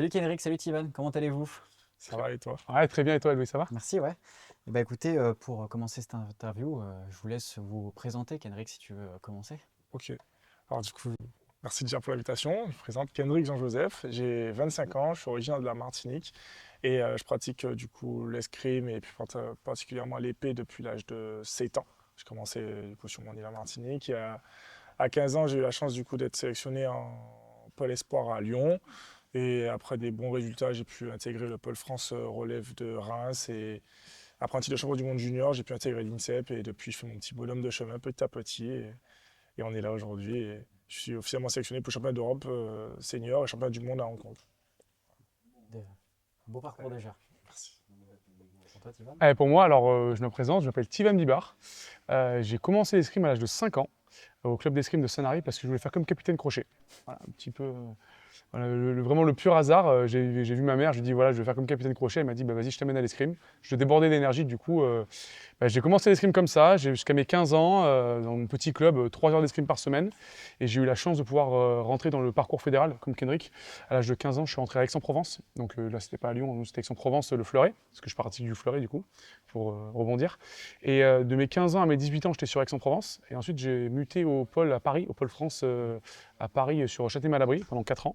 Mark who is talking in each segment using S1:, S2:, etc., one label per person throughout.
S1: Salut Kenric, salut Tivan, comment allez-vous?
S2: Ça va et toi?
S3: Ouais, très bien, et toi, Louis, ça va?
S1: Merci, ouais. Eh ben, écoutez, pour commencer cette interview, je vous laisse vous présenter, Kenric, si tu veux commencer.
S2: Ok. Alors du coup, merci déjà pour l'invitation. Je me présente Kendrick Jean-Joseph, j'ai 25 ans, je suis originaire de la Martinique et je pratique du coup l'escrime et puis particulièrement l'épée depuis l'âge de 7 ans. J'ai commencé du coup sur mon île à Martinique et à 15 ans, j'ai eu la chance du coup d'être sélectionné en pôle espoir à Lyon et après des bons résultats, j'ai pu intégrer le pôle France relève de Reims et apprenti de champion du monde junior, j'ai pu intégrer l'INSEP et depuis je fais mon petit bonhomme de chemin petit à petit et on est là aujourd'hui. Et je suis officiellement sélectionné pour le championnat d'Europe senior et championnat du monde à Hong Kong.
S1: De- Beau parcours déjà.
S2: Merci.
S1: Pour toi, Tivan?
S3: Pour moi, alors, je me présente, je m'appelle Tivan Bibar. J'ai commencé l'escrime à l'âge de 5 ans au club d'escrime de Sanary parce que je voulais faire comme capitaine crochet. Voilà, un petit peu, voilà, vraiment le pur hasard. J'ai vu ma mère, je lui ai dit voilà, je vais faire comme capitaine crochet. Elle m'a dit bah, vas-y, je t'amène à l'escrime. Je débordais d'énergie, du coup, bah, j'ai commencé l'escrime comme ça, jusqu'à mes 15 ans, dans mon petit club, 3 heures d'escrime par semaine. Et j'ai eu la chance de pouvoir rentrer dans le parcours fédéral, comme Kendrick. À l'âge de 15 ans, je suis rentré à Aix-en-Provence. Donc là, c'était pas à Lyon, nous, c'était Aix-en-Provence, le Fleuret, parce que je pratique du Fleuret, du coup, pour rebondir. Et de mes 15 ans à mes 18 ans, j'étais sur Aix-en-Provence. Et ensuite, j'ai muté au pôle à Paris, au pôle France à Paris, sur Châtenay-Malabry, pendant 4 ans.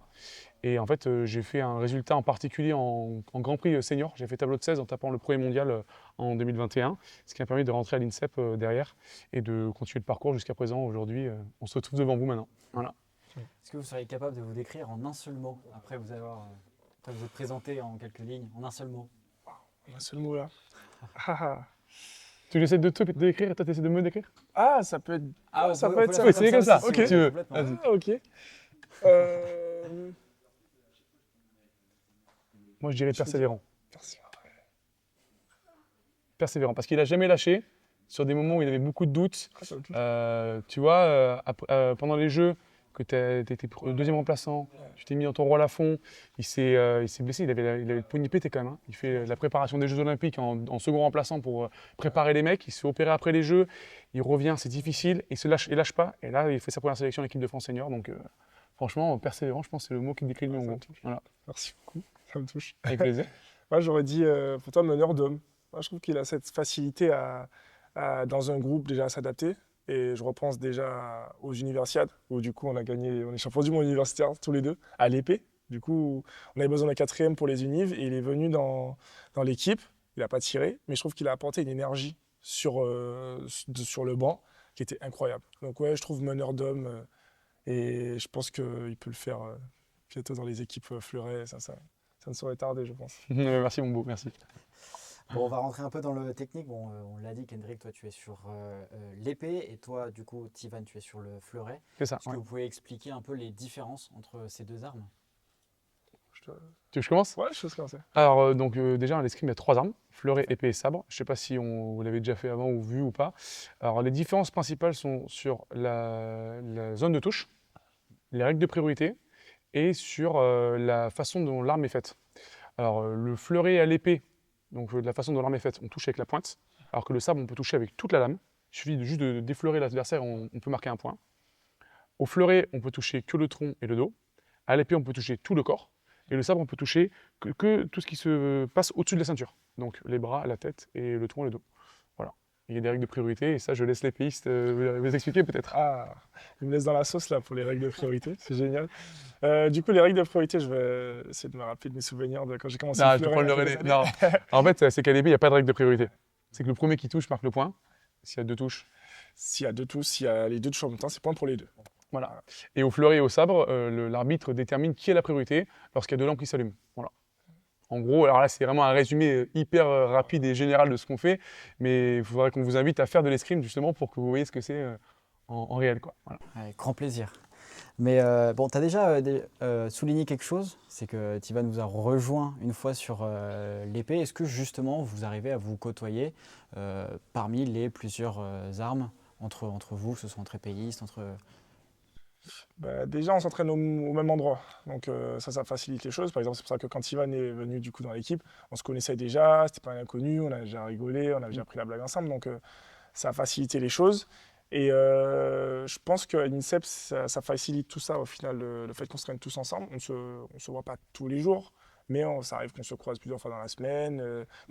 S3: Et en fait, j'ai fait un résultat en particulier en Grand Prix senior. J'ai fait tableau de 16 en tapant le premier mondial en 2021, ce qui m'a permis de rentrer à l'INSEP derrière et de continuer le parcours jusqu'à présent. Aujourd'hui, on se retrouve devant vous maintenant. Voilà.
S1: Est-ce que vous seriez capable de vous décrire en un seul mot, après vous être présenté en quelques lignes, en un seul mot?
S2: Un seul mot là. Ah, ah.
S3: Tu essaies de te décrire et toi, tu essaies de me décrire?
S2: Ah, ça peut être.
S1: Ah,
S2: ça
S1: on
S2: peut
S1: peut
S2: être
S1: la
S2: ça.
S1: faire
S3: Oui, c'est comme ça,
S1: aussi,
S3: ok.
S1: si
S3: Tu veux.
S1: complètement.
S3: Vas-y.
S2: Ah, ok.
S3: Moi, je dirais persévérant.
S2: Merci.
S3: Persévérant, parce qu'il n'a jamais lâché sur des moments où il avait beaucoup de doutes.
S2: Ah, ça me touche.
S3: Tu vois, pendant les Jeux, que tu étais deuxième remplaçant, tu t'es mis dans ton rôle à fond, il s'est blessé, il avait le poignet pété quand même. Hein. Il fait la préparation des Jeux Olympiques en second remplaçant pour préparer les mecs, il se fait opérer après les Jeux, il revient, c'est difficile, il lâche pas, et là il fait sa première sélection en équipe de France senior, donc franchement, persévérant, je pense que c'est le mot qui me décrit le mieux en
S2: Ça me
S3: gros.
S2: touche.
S3: Voilà,
S2: Merci beaucoup. Ça me touche.
S3: avec plaisir.
S2: Moi, j'aurais dit pour toi, meneur d'homme. Moi, je trouve qu'il a cette facilité dans un groupe déjà à s'adapter. Et je repense déjà aux universiades, où du coup, on a gagné, on est champion du monde universitaire tous les deux, à l'épée. Du coup, on avait besoin d'un quatrième pour les unives, et il est venu dans l'équipe. Il n'a pas tiré, mais je trouve qu'il a apporté une énergie sur le banc qui était incroyable. Donc ouais, je trouve meneur d'homme, et je pense qu'il peut le faire bientôt dans les équipes Fleuret. Ça ne saurait tarder, je pense.
S3: Merci mon beau, merci.
S1: Bon, on va rentrer un peu dans le technique. Bon, on l'a dit, Kendrick, toi tu es sur l'épée et toi, du coup, Tivan, tu es sur le fleuret.
S3: C'est ça.
S1: Est-ce que vous pouvez expliquer un peu les différences entre ces deux armes?
S2: Je te-
S3: Tu veux que je commence?
S2: Ouais, je sais comme ça.
S3: Alors, déjà, à l'escrime, il y a 3 armes, fleuret, épée et sabre. Je ne sais pas si vous l'avez déjà fait avant ou vu ou pas. Alors, les différences principales sont sur la zone de touche, les règles de priorité et sur la façon dont l'arme est faite. Alors, le fleuret à l'épée, donc de la façon dont l'arme est faite, on touche avec la pointe, alors que le sabre, on peut toucher avec toute la lame. Il suffit juste de défleurer l'adversaire, on peut marquer un point. Au fleuret, on peut toucher que le tronc et le dos. À l'épée, on peut toucher tout le corps. Et le sabre, on peut toucher que tout ce qui se passe au-dessus de la ceinture. Donc les bras, la tête et le tronc et le dos. Voilà. Il y a des règles de priorité et ça, je laisse l'épéiste vous expliquer peut-être.
S2: Ah, il me laisse dans la sauce là pour les règles de priorité, c'est génial. Du coup, les règles de priorité, je vais essayer de me rappeler de mes souvenirs de quand j'ai commencé
S3: Non,
S2: le
S3: je te
S2: fleuret
S3: prends
S2: il y a
S3: le
S2: quelques
S3: relais.
S2: années.
S3: Non. En fait, c'est qu'à l'épée, il n'y a pas de règle de priorité. C'est que le premier qui touche marque le point. S'il y a 2 touches.
S2: S'il y a deux touches, s'il y a les deux touches en même temps, c'est point pour les deux.
S3: Voilà. Et au fleuret et au sabre, l'arbitre détermine qui a la priorité lorsqu'il y a 2 lampes qui s'allument. Voilà. En gros, alors là, c'est vraiment un résumé hyper rapide et général de ce qu'on fait, mais il faudrait qu'on vous invite à faire de l'escrime justement pour que vous voyez ce que c'est en réel, quoi. Voilà.
S1: Avec grand plaisir. Mais bon, tu as déjà souligné quelque chose, c'est que Tivan nous a rejoint une fois sur l'épée. Est-ce que justement vous arrivez à vous côtoyer parmi les plusieurs armes entre vous, que ce soit entre épéistes, entre...
S2: Bah, déjà, on s'entraîne au même endroit. Donc ça facilite les choses. Par exemple, c'est pour ça que quand Ivan est venu du coup dans l'équipe, on se connaissait déjà, c'était pas un inconnu, on a déjà rigolé, on a déjà pris la blague ensemble. Donc ça a facilité les choses. Et je pense qu'à l'INSEP, ça facilite tout ça au final, le fait qu'on se traîne tous ensemble. On se voit pas tous les jours, Mais ça arrive qu'on se croise plusieurs fois dans la semaine,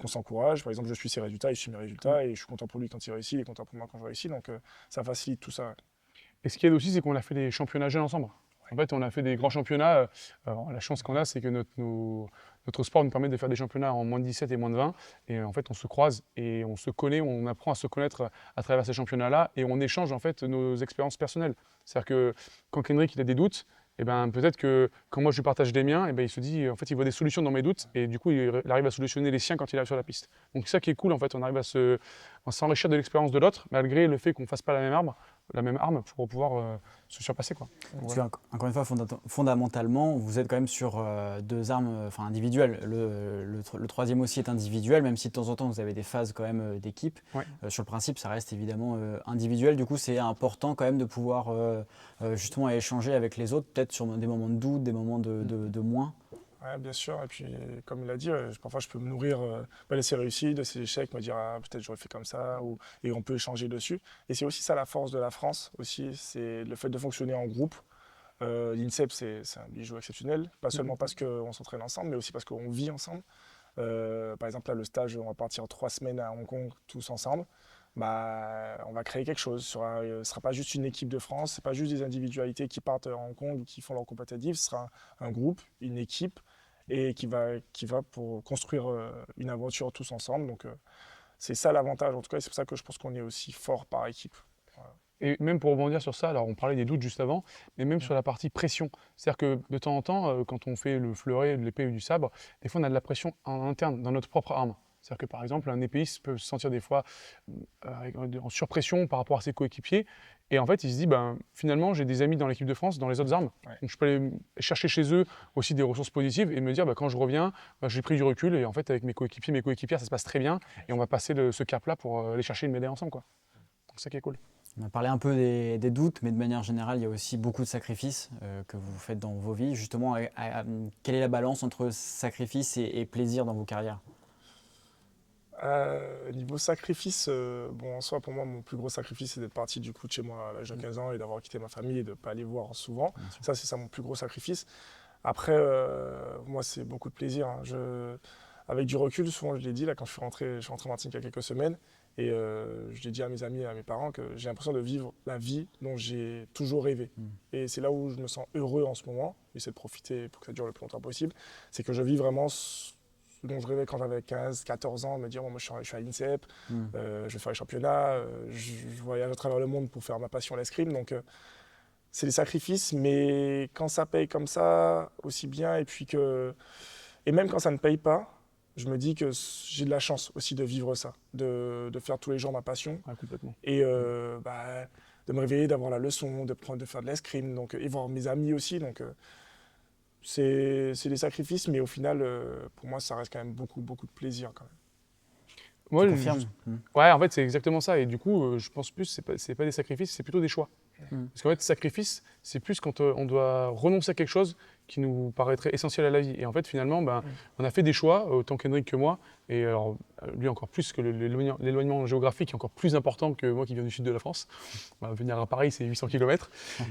S2: qu'on s'encourage. Par exemple, je suis ses résultats, il suit mes résultats et je suis content pour lui quand il réussit, il est content pour moi quand je réussis. Donc ça facilite tout ça.
S3: Et ce qui aide aussi, c'est qu'on a fait des championnats jeunes ensemble. En fait, on a fait des grands championnats. La chance qu'on a, c'est que notre sport nous permet de faire des championnats en moins de 17 et moins de 20. Et en fait, on se croise et on se connaît, on apprend à se connaître à travers ces championnats-là et on échange en fait nos expériences personnelles. C'est-à-dire que quand Kendrick il a des doutes, eh ben, peut-être que quand moi je lui partage les miens, eh ben, il se dit, en fait, il voit des solutions dans mes doutes et du coup, il arrive à solutionner les siens quand il arrive sur la piste. Donc c'est ça qui est cool, en fait, on arrive à s'enrichir de l'expérience de l'autre, malgré le fait qu'on ne fasse pas la même arme pour pouvoir se surpasser, quoi. Donc,
S1: Puis,
S3: voilà.
S1: encore une fois, fondamentalement, vous êtes quand même sur deux armes individuelles. Le troisième aussi est individuel, même si de temps en temps vous avez des phases quand même d'équipe.
S3: Ouais.
S1: Sur le principe, ça reste évidemment individuel. Du coup, c'est important quand même de pouvoir justement échanger avec les autres, peut-être sur des moments de doute, des moments de moins.
S2: Ouais, bien sûr. Et puis, comme il a dit, parfois je peux me nourrir de ses réussites, de ses échecs, me dire ah, peut-être j'aurais fait comme ça, et on peut échanger dessus. Et c'est aussi ça la force de la France, aussi, c'est le fait de fonctionner en groupe. L'INSEP, c'est un bijou exceptionnel, pas seulement parce qu'on s'entraîne ensemble, mais aussi parce qu'on vit ensemble. Par exemple, là, le stage, on va partir 3 semaines à Hong Kong tous ensemble. Bah, on va créer quelque chose. Ce ne sera pas juste une équipe de France, ce n'est pas juste des individualités qui partent à Hong Kong ou qui font leur compétitif, ce sera un groupe, une équipe, et qui va pour construire une aventure tous ensemble. Donc, c'est ça l'avantage, en tout cas, et c'est pour ça que je pense qu'on est aussi fort par équipe. Voilà.
S3: Et même pour rebondir sur ça, alors on parlait des doutes juste avant, mais même sur la partie pression. C'est-à-dire que de temps en temps, quand on fait le fleuret, de l'épée ou du sabre, des fois on a de la pression en interne, dans notre propre arme. C'est-à-dire que par exemple, un épéiste peut se sentir des fois en surpression par rapport à ses coéquipiers. Et en fait, il se dit, ben, finalement, j'ai des amis dans l'équipe de France, dans les autres armes.
S2: Ouais.
S3: Donc je peux aller chercher chez eux aussi des ressources positives et me dire, ben, quand je reviens, ben, j'ai pris du recul. Et en fait, avec mes coéquipiers, mes coéquipières, ça se passe très bien. Et on va passer ce cap-là pour aller chercher une médaille ensemble, quoi. Donc c'est ça qui est cool.
S1: On a parlé un peu des doutes, mais de manière générale, il y a aussi beaucoup de sacrifices que vous faites dans vos vies. Justement, quelle est la balance entre sacrifice et plaisir dans vos carrières ?
S2: Niveau sacrifice, bon, en soi, pour moi, mon plus gros sacrifice, c'est d'être parti du coup de chez moi à l'âge de 15 ans et d'avoir quitté ma famille et de ne pas aller voir souvent. Ça, c'est ça mon plus gros sacrifice. Après, moi, c'est beaucoup de plaisir. Hein. Avec du recul, souvent, je l'ai dit, là, quand je suis rentré en Martinique il y a quelques semaines, et je l'ai dit à mes amis et à mes parents que j'ai l'impression de vivre la vie dont j'ai toujours rêvé. Et c'est là où je me sens heureux en ce moment, j'essaie de profiter pour que ça dure le plus longtemps possible, c'est que je vis vraiment ce dont je rêvais quand j'avais 15, 14 ans, me dire, bon, moi je suis à l'INSEP, je vais faire les championnats, je voyage à travers le monde pour faire ma passion l'escrime. Donc c'est des sacrifices, mais quand ça paye comme ça, aussi bien, et même quand ça ne paye pas, je me dis que j'ai de la chance aussi de vivre ça, de faire tous les jours ma passion.
S3: Ouais, complètement.
S2: Et de me réveiller, d'avoir la leçon, de faire de l'escrime, donc, et voir mes amis aussi. Donc, c'est des sacrifices, mais au final, pour moi, ça reste quand même beaucoup, beaucoup de plaisir quand même.
S3: Moi,
S1: Tu confirmes ?
S3: Ouais, en fait, c'est exactement ça. Et du coup, je pense plus, c'est pas des sacrifices, c'est plutôt des choix. Parce qu'en fait, sacrifice, c'est plus quand on doit renoncer à quelque chose qui nous paraîtrait essentiel à la vie. Et en fait, finalement, on a fait des choix, autant qu'Henrik que moi. Et alors, lui encore plus que l'éloignement géographique est encore plus important que moi qui viens du sud de la France. Venir à Paris, c'est 800 km.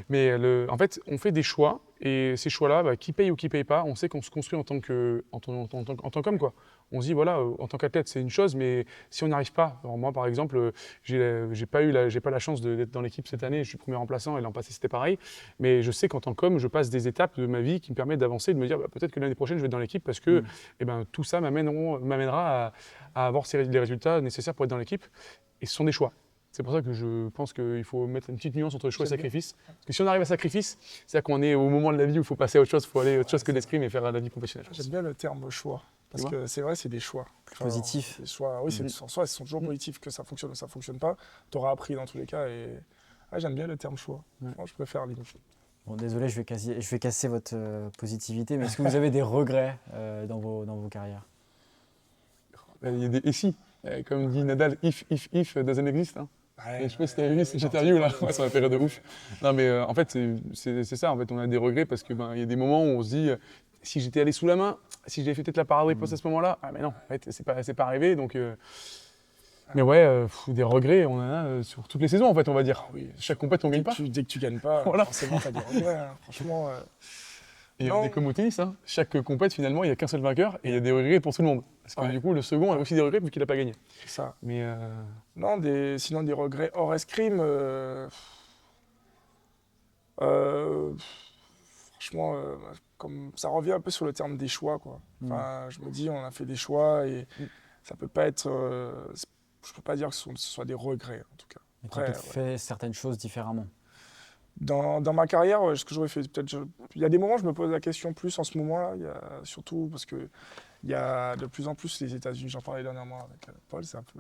S3: Mais en fait, on fait des choix. Et ces choix-là, qui payent ou qui ne payent pas, on sait qu'on se construit en tant qu'homme, quoi. On se dit, voilà, en tant qu'athlète, c'est une chose, mais si on n'y arrive pas, alors moi, par exemple, j'ai pas la chance d'être dans l'équipe cette année, je suis premier remplaçant, et l'an passé, c'était pareil, mais je sais qu'en tant qu'homme, je passe des étapes de ma vie qui me permettent d'avancer, de me dire, peut-être que l'année prochaine, je vais être dans l'équipe, parce que tout ça m'amènera à avoir les résultats nécessaires pour être dans l'équipe, et ce sont des choix. C'est pour ça que je pense qu'il faut mettre une petite nuance entre choix et sacrifice. Parce que si on arrive à sacrifice, c'est-à-dire qu'on est au moment de la vie où il faut passer à autre chose, il faut aller à autre chose que l'escrime et faire la vie professionnelle.
S2: J'aime bien le terme choix, parce que c'est vrai, c'est des choix.
S1: Positif.
S2: Des choix, oui, en soi, ils sont toujours positifs, que ça fonctionne ou ça ne fonctionne pas. Tu auras appris dans tous les cas. Et j'aime bien le terme choix. Moi, je préfère limite.
S1: Bon, désolé, je vais casser votre positivité, mais est-ce que vous avez des regrets dans vos carrières ?
S3: Il y a des et si, comme dit Nadal, if doesn't exist. Hein.
S2: Ouais,
S3: je sais pas si tu as vu cette interview là, ça m'a fait rire de ouf. Non mais en fait c'est ça, en fait on a des regrets parce que il y a des moments où on se dit si j'étais allé sous la main, si j'avais fait peut-être la parade riposte à ce moment-là, mais non, en fait c'est pas arrivé donc. Mais ouais, des regrets, on en a sur toutes les saisons en fait on va dire.
S2: Oui.
S3: Chaque compète on gagne pas.
S2: Dès que tu gagnes pas,
S3: Voilà.
S2: forcément tu as des regrets. Hein. Franchement,
S3: Et
S2: Non.
S3: comme au tennis, hein, chaque compète, finalement, il n'y a qu'un seul vainqueur et il y a des regrets pour tout le monde. Parce que du coup, le second a aussi des regrets vu qu'il n'a pas gagné.
S2: C'est ça.
S3: Mais
S2: Non, sinon des regrets hors escrime. Euh, franchement, comme ça revient un peu sur le terme des choix, quoi. Enfin, je me dis, on a fait des choix et ça peut pas être. Je peux pas dire que ce soit des regrets, en tout cas.
S1: Mais tu as peut-être fait certaines choses différemment.
S2: Dans ma carrière, ce que j'aurais fait, il y a des moments où je me pose la question plus en ce moment-là, surtout parce que il y a de plus en plus les États-Unis. J'en parlais dernièrement avec Paul, c'est un peu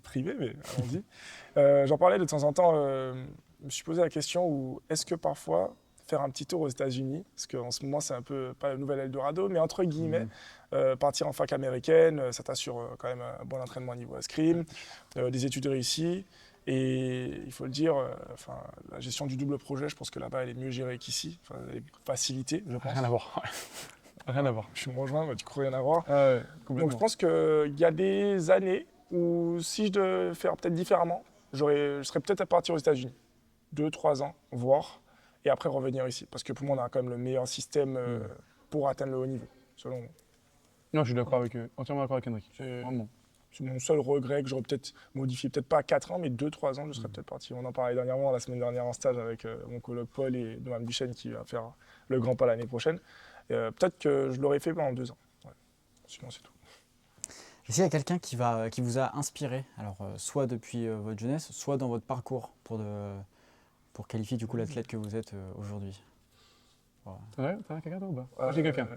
S2: privé, mais allons-y. J'en parlais de temps en temps. Je me suis posé la question où est-ce que parfois faire un petit tour aux États-Unis, parce qu'en ce moment c'est un peu pas la nouvelle Eldorado, mais entre guillemets, partir en fac américaine, ça t'assure quand même un bon entraînement au niveau escrime, des études réussies. Et il faut le dire, la gestion du double projet, je pense que là-bas, elle est mieux gérée qu'ici. Elle est facilitée, je pense.
S3: rien à voir. Rien à voir.
S2: Je me rejoins, du coup, rien à voir.
S3: Complètement.
S2: Donc je pense qu'il y a des années où si je devais faire peut-être différemment, je serais peut-être à partir aux États-Unis. 2-3 ans, voir, et après revenir ici. Parce que pour moi, on a quand même le meilleur système pour atteindre le haut niveau, selon moi.
S3: Non, je suis d'accord entièrement d'accord avec Henrik. Vraiment.
S2: C'est mon seul regret que j'aurais peut-être modifié, peut-être pas à 4 ans, mais 2-3 ans, je serais peut-être parti. On en parlait dernièrement, la semaine dernière en stage avec mon coloc Paul et Noam Duchesne qui va faire le grand pas l'année prochaine. Peut-être que je l'aurais fait pendant 2 ans. Ouais. Sinon, c'est tout.
S1: Est-ce qu'il y a quelqu'un qui vous a inspiré, alors soit depuis votre jeunesse, soit dans votre parcours pour qualifier du coup l'athlète que vous êtes aujourd'hui?
S3: T'as quelqu'un toi ou pas? J'ai quelqu'un.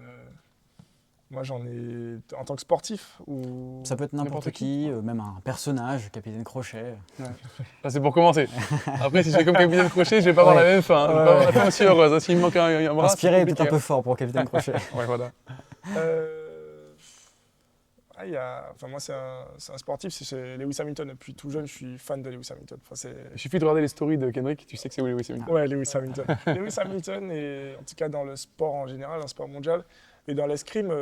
S2: Moi, j'en ai en tant que sportif ou
S1: Ça peut être n'importe qui, même un personnage, Capitaine Crochet.
S3: Ça, c'est pour commencer. Après, si je fais comme Capitaine Crochet, je vais pas avoir la même fin. Je vais pas avoir la fin aussi heureuse. S'il me manque un bras,
S1: inspiré est peut-être un peu fort pour Capitaine Crochet.
S3: Ouais, voilà.
S2: Moi, c'est un sportif, c'est Lewis Hamilton. Depuis tout jeune, je suis fan de Lewis Hamilton.
S3: Il suffit de regarder les stories de Kendrick, tu sais que c'est Lewis Hamilton.
S2: Ouais, Lewis Hamilton. Lewis Hamilton, et en tout cas dans le sport en général, dans le sport mondial, et dans l'escrime,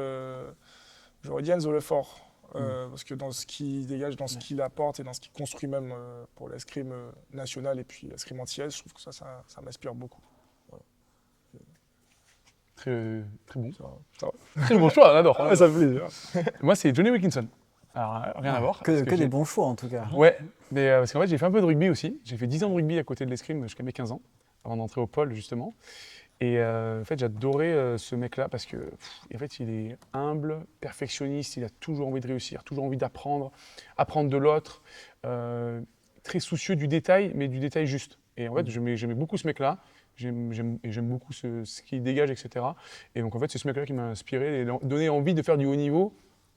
S2: j'aurais dit Enzo Lefort. Parce que dans ce qu'il dégage, dans ce qu'il apporte et dans ce qu'il construit même pour l'escrime national et puis l'escrime antillaise, je trouve que ça m'inspire beaucoup.
S3: Très bon.
S2: Ça va.
S3: Très bon choix, on adore.
S2: Ça fait plaisir.
S3: Moi, c'est Johnny Wilkinson. Alors, rien à voir.
S1: Que des bons choix en tout cas.
S3: Ouais, mais parce qu'en fait, j'ai fait un peu de rugby aussi. J'ai fait 10 ans de rugby à côté de l'escrime jusqu'à mes 15 ans, avant d'entrer au pôle justement. Et en fait, j'adorais ce mec-là parce que en fait, il est humble, perfectionniste, il a toujours envie de réussir, toujours envie d'apprendre, apprendre de l'autre, très soucieux du détail, mais du détail juste. Et en fait, j'aimais beaucoup ce mec-là. J'aime beaucoup ce qu'il dégage, etc. Et donc en fait, c'est ce mec-là qui m'a inspiré et donné envie de faire du haut niveau,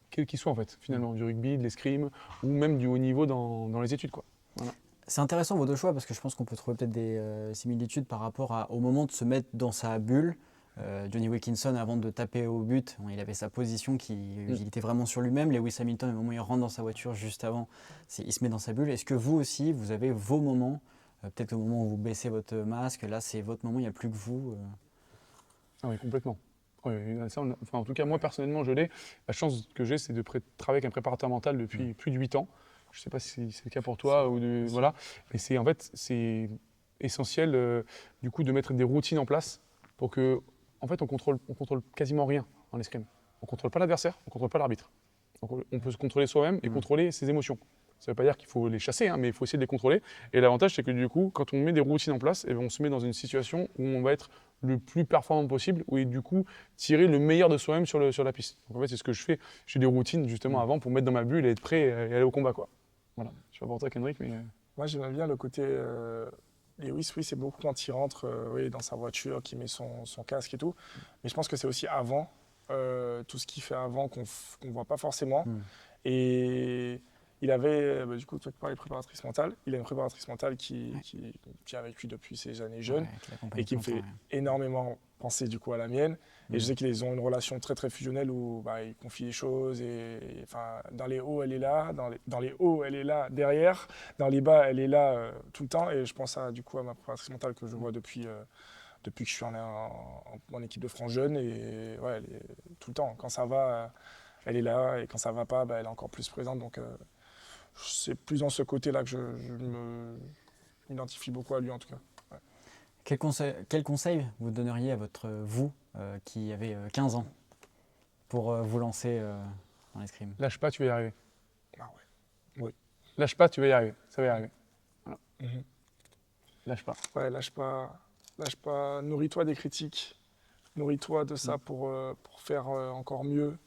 S3: quel qu'il soit en fait, finalement, du rugby, de l'escrime, ou même du haut niveau dans les études, quoi. Voilà.
S1: C'est intéressant vos deux choix parce que je pense qu'on peut trouver peut-être des similitudes par rapport au moment de se mettre dans sa bulle. Johnny Wilkinson, avant de taper au but, il avait sa position, il était vraiment sur lui-même. Lewis Hamilton, au moment où il rentre dans sa voiture juste avant, il se met dans sa bulle. Est-ce que vous aussi, vous avez vos moments, peut-être au moment où vous baissez votre masque, là c'est votre moment, il n'y a plus que vous
S3: Ah oui, complètement. Oui, ça, en tout cas, moi personnellement, je l'ai. La chance que j'ai, c'est de travailler avec un préparateur mental depuis plus de 8 ans. Je ne sais pas si c'est le cas pour toi, voilà. Mais c'est essentiel du coup de mettre des routines en place pour que, en fait, on contrôle quasiment rien en escrime. On ne contrôle pas l'adversaire, on ne contrôle pas l'arbitre. Donc, on peut se contrôler soi-même et contrôler ses émotions. Ça ne veut pas dire qu'il faut les chasser, mais il faut essayer de les contrôler. Et l'avantage, c'est que du coup, quand on met des routines en place, on se met dans une situation où on va être le plus performant possible, et du coup, tirer le meilleur de soi-même sur la piste. Donc en fait, c'est ce que je fais. J'ai des routines justement avant pour me mettre dans ma bulle et être prêt et aller au combat, quoi. Voilà. Je sais pas pour toi, Kendrick, mais...
S2: Moi, j'aime bien le côté... Lewis, oui, c'est beaucoup quand il rentre dans sa voiture, qu'il met son casque et tout. Mais je pense que c'est aussi avant, tout ce qu'il fait avant qu'on ne voit pas forcément. Et il avait, du coup, tu parlais de préparatrice mentale. Il a une préparatrice mentale qui est avec lui depuis ses années jeunes et qui me fait énormément penser du coup à la mienne. Et je sais qu'ils ont une relation très très fusionnelle où il confie les choses et dans les hauts elle est là, dans les hauts elle est là derrière, dans les bas elle est là tout le temps. Et je pense du coup à ma préparatrice mentale que je vois depuis que je suis en équipe de France jeune et ouais, elle est tout le temps. Quand ça va, elle est là et quand ça va pas, elle est encore plus présente. Donc c'est plus dans ce côté-là que je m'identifie beaucoup à lui en tout cas. Ouais.
S1: Quel conseil vous donneriez à votre vous qui avait 15 ans pour vous lancer dans l'escrime?
S3: Lâche pas, tu vas y arriver.
S2: Ah ouais.
S3: Lâche pas, tu vas y arriver. Ça va y arriver.
S2: Mhm.
S3: Lâche pas.
S2: Ouais, lâche pas, nourris-toi des critiques, nourris-toi de ça pour faire encore mieux.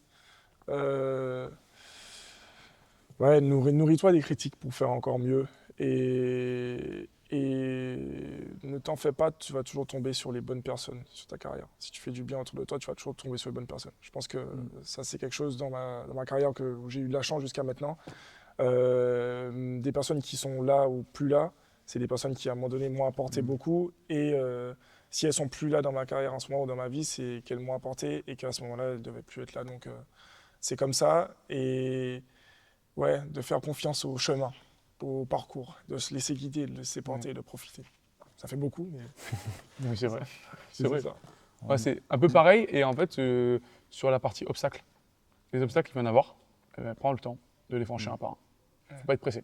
S2: Ouais, nourris-toi des critiques pour faire encore mieux. Et ne t'en fais pas, tu vas toujours tomber sur les bonnes personnes sur ta carrière. Si tu fais du bien autour de toi, tu vas toujours tomber sur les bonnes personnes. Je pense que ça, c'est quelque chose dans ma carrière où j'ai eu de la chance jusqu'à maintenant. Des personnes qui sont là ou plus là, c'est des personnes qui, à un moment donné, m'ont apporté beaucoup. Et si elles sont plus là dans ma carrière en ce moment ou dans ma vie, c'est qu'elles m'ont apporté et qu'à ce moment-là, elles ne devaient plus être là. Donc, c'est comme ça. Et ouais, de faire confiance au chemin, au parcours, de se laisser guider, de se laisser porter, de profiter. Ça fait beaucoup, mais
S3: Oui, c'est vrai. C'est vrai.
S2: ça.
S3: Ouais, c'est un peu pareil. Et en fait, sur la partie obstacles, les obstacles, il va y en avoir. Prends le temps de les franchir un par un. Il ne faut pas être pressé.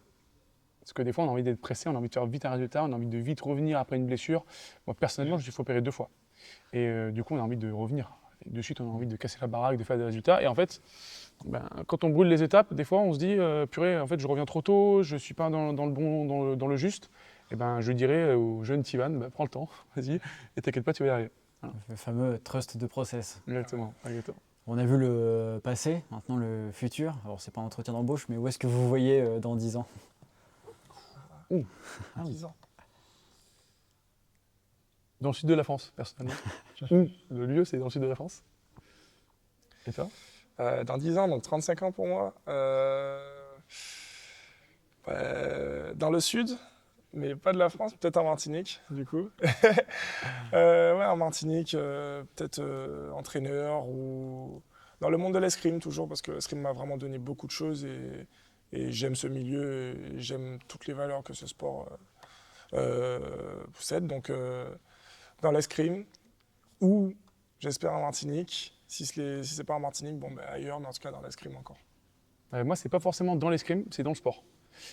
S3: Parce que des fois, on a envie d'être pressé, on a envie de faire vite un résultat, on a envie de vite revenir après une blessure. Moi, personnellement, je me suis fait opérer 2 fois. Et du coup, on a envie de revenir. Et de suite, on a envie de casser la baraque, de faire des résultats. Et en fait, quand on brûle les étapes, des fois, on se dit purée, en fait, je reviens trop tôt, je ne suis pas dans le bon, dans le juste. Et je dirais au jeune Tivan, prends le temps, vas-y, et t'inquiète pas, tu vas y arriver. Voilà.
S1: Le fameux trust de process.
S3: Exactement, exactement.
S1: On a vu le passé, maintenant le futur. Alors, c'est pas un entretien d'embauche, mais où est-ce que vous voyez dans 10 ans?
S2: 10 ans.
S3: Dans le sud de la France, personnellement. Le lieu, c'est dans le sud de la France. Et toi?
S2: Dans 10 ans, donc 35 ans pour moi. Dans le sud, mais pas de la France, peut-être en Martinique, du coup. Ouais, en Martinique, peut-être entraîneur ou dans le monde de l'escrime toujours, parce que l'escrime m'a vraiment donné beaucoup de choses et j'aime ce milieu et j'aime toutes les valeurs que ce sport possède. Donc, dans l'escrime ou, j'espère, en Martinique. Si c'est pas en Martinique, ailleurs, mais en tout cas dans l'escrime encore.
S3: Moi, c'est pas forcément dans l'escrime, c'est dans le sport.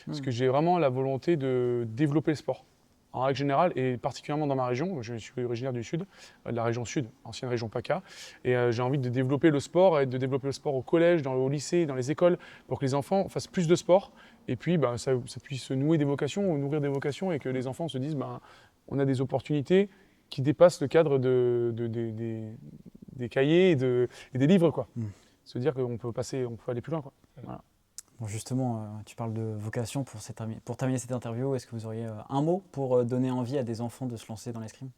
S3: Parce que j'ai vraiment la volonté de développer le sport. En règle générale, et particulièrement dans ma région, je suis originaire du sud, de la région sud, ancienne région PACA, et j'ai envie de développer le sport, et de développer le sport au collège, au lycée, dans les écoles, pour que les enfants fassent plus de sport, et puis ça puisse nouer des vocations, ou nourrir des vocations, et que les enfants se disent, on a des opportunités qui dépassent le cadre des cahiers et des livres, quoi. Se dire qu'on peut aller plus loin, quoi. Voilà.
S1: Bon, justement, tu parles de vocation pour terminer cette interview. Est-ce que vous auriez un mot pour donner envie à des enfants de se lancer dans l'escrime?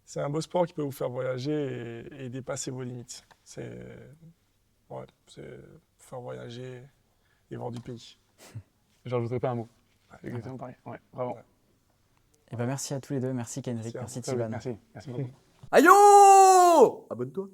S2: C'est un beau sport qui peut vous faire voyager et dépasser vos limites. C'est faire voyager et voir du pays.
S3: Je rajouterai pas un mot. Exactement pareil. Ouais, vraiment.
S2: Ouais.
S1: Merci à tous les deux. Merci Kenrick, merci
S3: Ah oui,
S1: Tivan.
S3: merci beaucoup.
S4: Aïe oh! Abonne-toi.